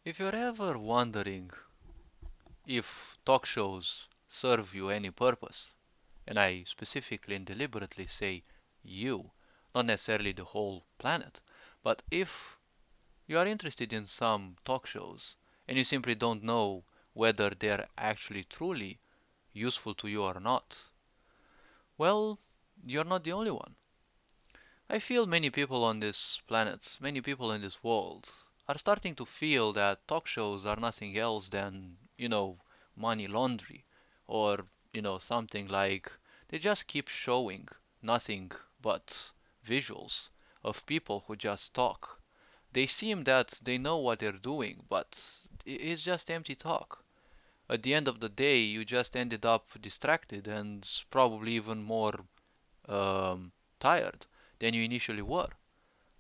If you're ever wondering if talk shows serve you any purpose, and I specifically and deliberately say you, not necessarily the whole planet, but if you are interested in some talk shows and you simply don't know whether they're actually truly useful to you or not, well, you're not the only one. I feel many people on this planet, many people in this world, are starting to feel that talk shows are nothing else than, money laundry. Or, something like they just keep showing nothing but visuals of people who just talk. They seem that they know what they're doing, but it's just empty talk. At the end of the day, you just ended up distracted and probably even more um, tired than you initially were.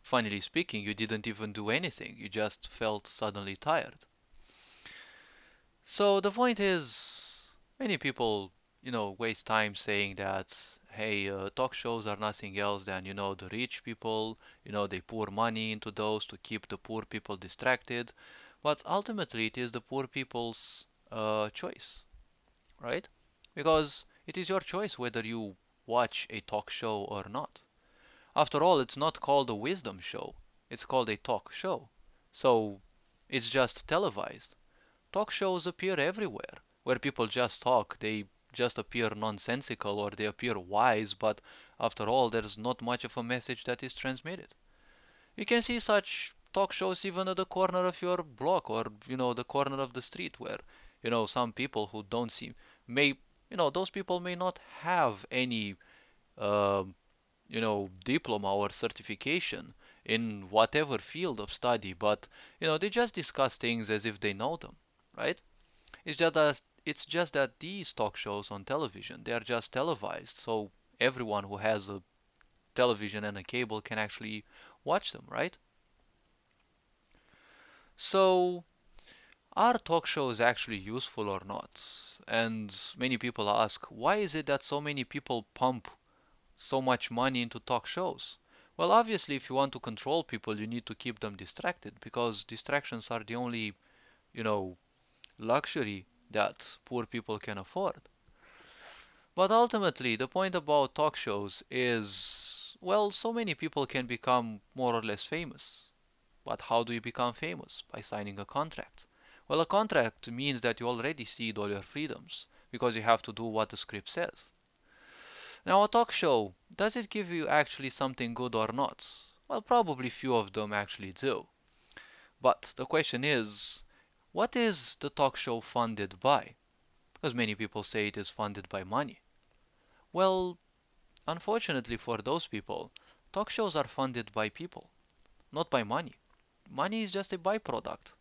Funnily speaking, you didn't even do anything, you just felt suddenly tired. So the point is, many people, waste time saying that, hey, talk shows are nothing else than, the rich people, they pour money into those to keep the poor people distracted. But ultimately, it is the poor people's choice, right? Because it is your choice whether you watch a talk show or not. After all, it's not called a wisdom show, it's called a talk show. So it's just televised. Talk shows appear everywhere. Where people just talk, they just appear nonsensical or they appear wise, but after all, there's not much of a message that is transmitted. You can see such talk shows even at the corner of your block or, the corner of the street where, some people who don't seem, may, those people may not have any um diploma or certification in whatever field of study, but they just discuss things as if they know them, right? It's just that these talk shows on television, they are just televised, so everyone who has a television and a cable can actually watch them, right? So are talk shows actually useful or not? And many people ask, why is it that so many people pump so much money into talk shows? Well, obviously, if you want to control people, you need to keep them distracted because distractions are the only, you know, luxury that poor people can afford. But ultimately, the point about talk shows is, well, so many people can become more or less famous. But how do you become famous? By signing a contract. Well, a contract means that you already cede all your freedoms because you have to do what the script says. Now, a talk show, does it give you actually something good or not? Well, probably few of them actually do. But the question is, what is the talk show funded by? Because many people say it is funded by money. Well, unfortunately for those people, talk shows are funded by people, not by money. Money is just a byproduct.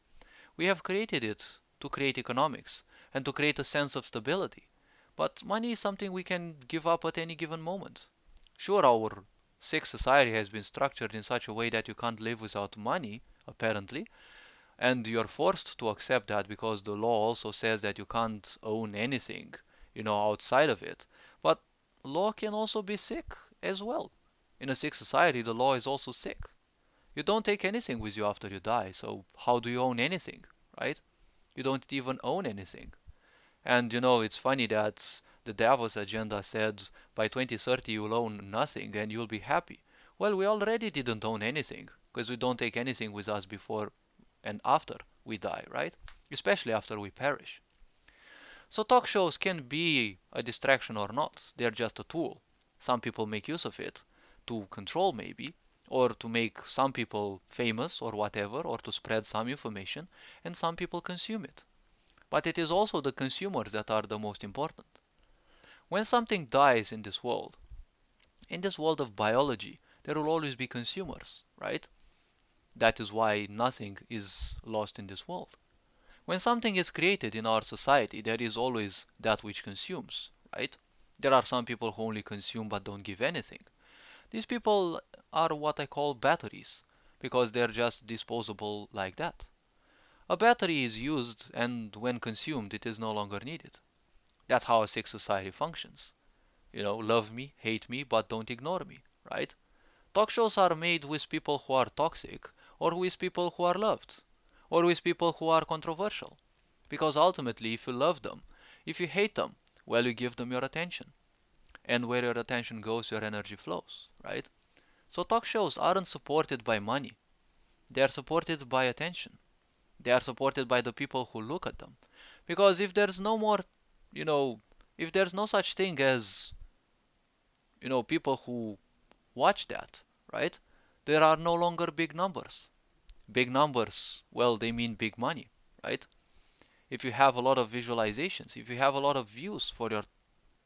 We have created it to create economics and to create a sense of stability. But money is something we can give up at any given moment. Sure, our sick society has been structured in such a way that you can't live without money, apparently, and you're forced to accept that because the law also says that you can't own anything, outside of it. But law can also be sick as well. In a sick society, the law is also sick. You don't take anything with you after you die, so how do you own anything, right? You don't even own anything. And it's funny that the Davos agenda said by 2030 you'll own nothing and you'll be happy. Well, we already didn't own anything because we don't take anything with us before and after we die, right? Especially after we perish. So talk shows can be a distraction or not. They're just a tool. Some people make use of it to control maybe, or to make some people famous or whatever, or to spread some information, and some people consume it. But it is also the consumers that are the most important. When something dies in this world of biology, there will always be consumers, right? That is why nothing is lost in this world. When something is created in our society, there is always that which consumes, right? There are some people who only consume but don't give anything. These people are what I call batteries, because they're just disposable like that. A battery is used, and when consumed, it is no longer needed. That's how a sick society functions. Love me, hate me, but don't ignore me, right? Talk shows are made with people who are toxic or with people who are loved. or with people who are controversial. Because ultimately, if you love them, if you hate them, well, you give them your attention. And where your attention goes, your energy flows, right? So talk shows aren't supported by money. They are supported by attention. They are supported by the people who look at them. Because if there's no more, you know, if there's no such thing as, people who watch that, right? There are no longer big numbers. Big numbers, well, they mean big money, right? If you have a lot of visualizations, if you have a lot of views for your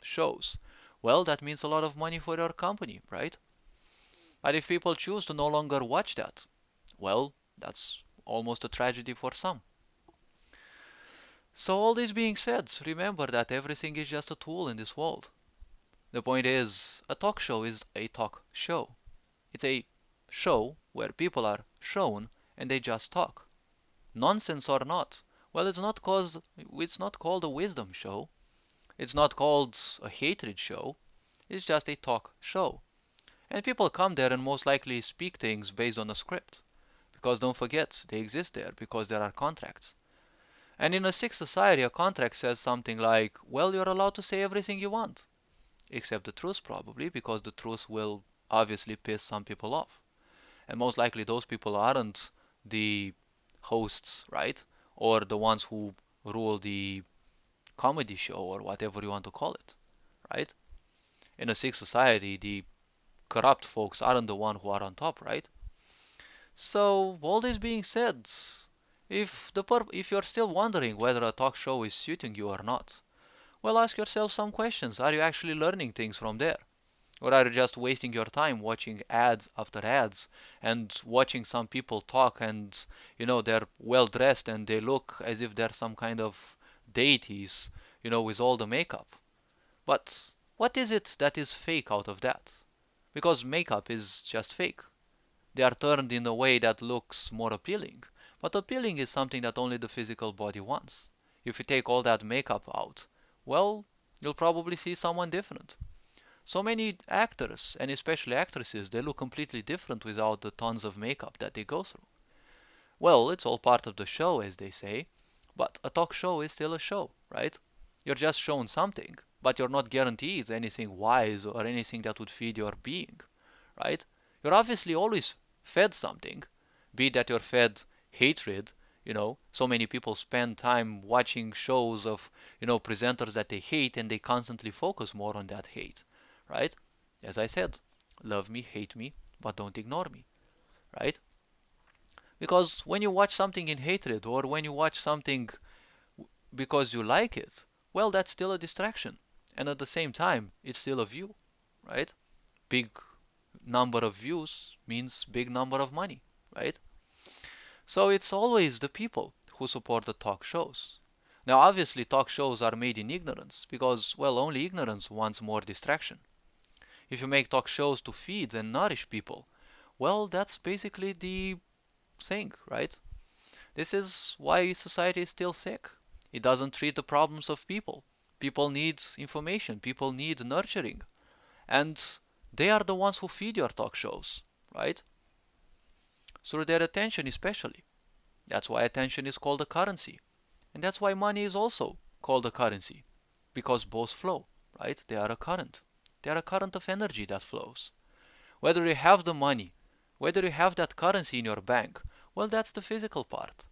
shows, well, that means a lot of money for your company, right? But if people choose to no longer watch that, well, that's almost a tragedy for some. So all this being said, remember that everything is just a tool in this world. The point is, a talk show is a talk show. It's a show where people are shown and they just talk. Nonsense or not. Well, it's not called a wisdom show. It's not called a hatred show. It's just a talk show. And people come there and most likely speak things based on a script. Because don't forget, they exist there because there are contracts. And in a sick society, a contract says something like, well, you're allowed to say everything you want. Except the truth, probably, because the truth will obviously piss some people off. And most likely those people aren't the hosts, right? Or the ones who rule the comedy show or whatever you want to call it, right? In a sick society, the corrupt folks aren't the one who are on top, right? So all this being said, if you're still wondering whether a talk show is suiting you or not, well, ask yourself some questions. Are you actually learning things from there? Or are you just wasting your time watching ads after ads and watching some people talk and, they're well dressed and they look as if they're some kind of deities, with all the makeup. But what is it that is fake out of that? Because makeup is just fake. They are turned in a way that looks more appealing. But appealing is something that only the physical body wants. If you take all that makeup out, well, you'll probably see someone different. So many actors, and especially actresses, they look completely different without the tons of makeup that they go through. Well, it's all part of the show, as they say, but a talk show is still a show, right? You're just shown something, but you're not guaranteed anything wise or anything that would feed your being, right? You're obviously always fed something, be it that you're fed hatred, so many people spend time watching shows of, presenters that they hate and they constantly focus more on that hate, right? As I said, love me, hate me, but don't ignore me, right? Because when you watch something in hatred or when you watch something because you like it, well, that's still a distraction. And at the same time, it's still a view, right? Big number of views means big number of money, right? So it's always the people who support the talk shows. Now, obviously, talk shows are made in ignorance because, well, only ignorance wants more distraction. If you make talk shows to feed and nourish people, well, that's basically the thing, right? This is why society is still sick. It doesn't treat the problems of people. People need information, people need nurturing. And they are the ones who feed your talk shows, right? Through their attention, especially. That's why attention is called a currency. And that's why money is also called a currency. Because both flow, right? They are a current. They are a current of energy that flows. Whether you have the money, whether you have that currency in your bank, well, that's the physical part.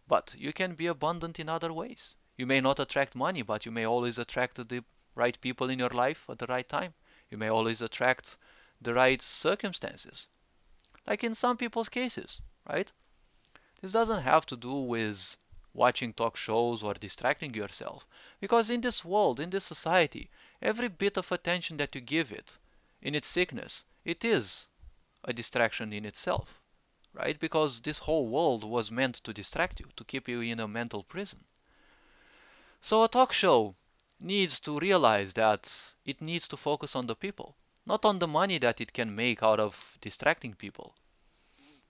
But you can be abundant in other ways. You may not attract money, but you may always attract the right people in your life at the right time. You may always attract the right circumstances. Like in some people's cases, right? This doesn't have to do with watching talk shows or distracting yourself. Because in this world, in this society, every bit of attention that you give it, in its sickness, it is a distraction in itself, right? Because this whole world was meant to distract you, to keep you in a mental prison. So a talk show needs to realize that it needs to focus on the people, not on the money that it can make out of distracting people.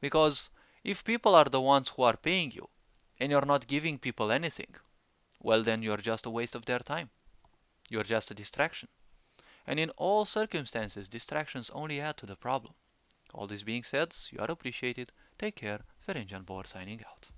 Because if people are the ones who are paying you and you're not giving people anything, well, then you're just a waste of their time. You're just a distraction. And in all circumstances, distractions only add to the problem. All this being said, you are appreciated. Take care. Ferenc Bor signing out.